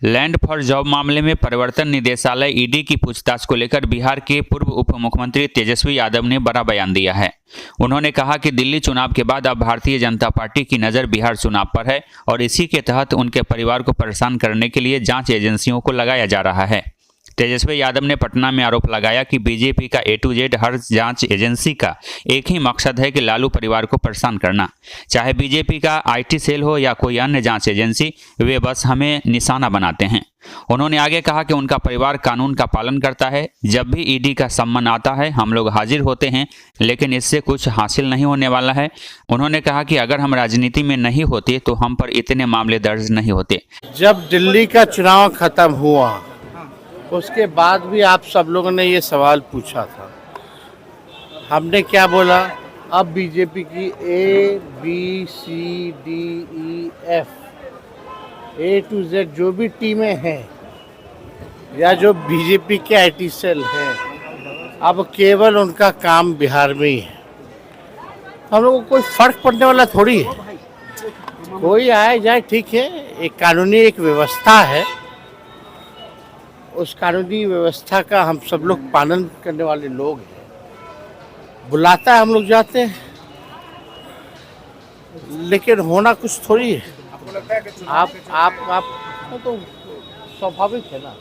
Land for job मामले में प्रवर्तन निदेशालय ईडी की पूछताछ को लेकर बिहार के पूर्व उप मुख्यमंत्री तेजस्वी यादव ने बड़ा बयान दिया है। उन्होंने कहा कि दिल्ली चुनाव के बाद अब भारतीय जनता पार्टी की नज़र बिहार चुनाव पर है और इसी के तहत उनके परिवार को परेशान करने के लिए जांच एजेंसियों को लगाया जा रहा है। तेजस्वी यादव ने पटना में आरोप लगाया कि बीजेपी का A to Z हर जांच एजेंसी का एक ही मकसद है कि लालू परिवार को परेशान करना। चाहे बीजेपी का IT सेल हो या कोई अन्य जांच एजेंसी, वे बस हमें निशाना बनाते हैं। उन्होंने आगे कहा कि उनका परिवार कानून का पालन करता है। जब भी ईडी का सम्मन आता है हम लोग हाजिर होते हैं, लेकिन इससे कुछ हासिल नहीं होने वाला है। उन्होंने कहा कि अगर हम राजनीति में नहीं होते तो हम पर इतने मामले दर्ज नहीं होते। जब दिल्ली का चुनाव खत्म हुआ उसके बाद भी आप सब लोगों ने ये सवाल पूछा था, हमने क्या बोला? अब बीजेपी की A to Z जो भी टीमें हैं या जो बीजेपी के IT सेल हैं, अब केवल उनका काम बिहार में ही है। हम लोगों को कोई फर्क पड़ने वाला थोड़ी है। कोई आए जाए ठीक है, एक कानूनी एक व्यवस्था है, उस कानूनी व्यवस्था का हम सब लोग पालन करने वाले लोग हैं। बुलाता है हम लोग जाते हैं, लेकिन होना कुछ थोड़ी है। आप तो स्वाभाविक है ना।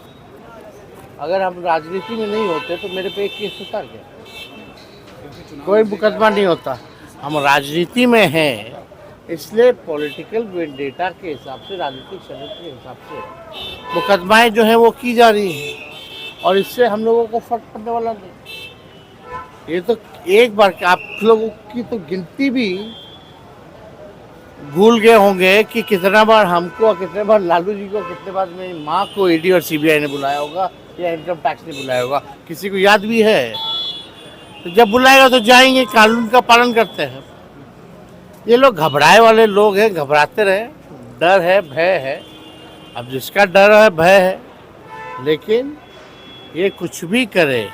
अगर हम राजनीति में नहीं होते तो मेरे पे एक केस होता क्या? कोई मुकदमा नहीं होता। हम राजनीति में हैं, इसलिए पॉलिटिकल वेंडेटा के हिसाब से, राजनीतिक षड्यंत्र के हिसाब से मुकदमाएं जो हैं वो की जा रही हैं और इससे हम लोगों को फर्क पड़ने वाला नहीं। ये तो एक बार आप लोगों की तो गिनती भी भूल गए होंगे कि कितना बार हमको, कितने बार लालू जी को, कितने बार मेरी माँ को ईडी और CBI ने बुलाया होगा या इनकम टैक्स ने बुलाया होगा। किसी को याद भी है? तो जब बुलाएगा तो जाएंगे, कानून का पालन करते हैं। ये लोग घबराए वाले लोग हैं, घबराते रहे। डर है, भय है। अब जिसका डर है, भय है, लेकिन ये कुछ भी करे,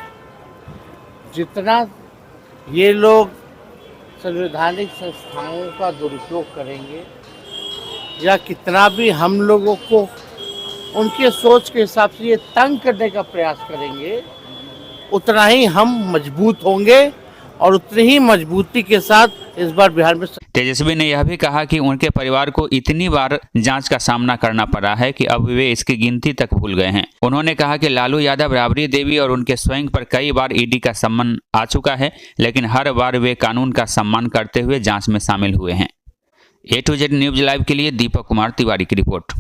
जितना ये लोग संवैधानिक संस्थाओं का दुरुपयोग करेंगे या कितना भी हम लोगों को उनके सोच के हिसाब से ये तंग करने का प्रयास करेंगे, उतना ही हम मजबूत होंगे और उतनी ही मजबूती के साथ इस बार बिहार में। तेजस्वी ने यह भी कहा कि उनके परिवार को इतनी बार जांच का सामना करना पड़ा है कि अब वे इसकी गिनती तक भूल गए हैं। उन्होंने कहा कि लालू यादव, राबड़ी देवी और उनके स्वयं पर कई बार ईडी का सम्मन आ चुका है, लेकिन हर बार वे कानून का सम्मान करते हुए जांच में शामिल हुए हैं। A to Z news live के लिए दीपक कुमार तिवारी की रिपोर्ट।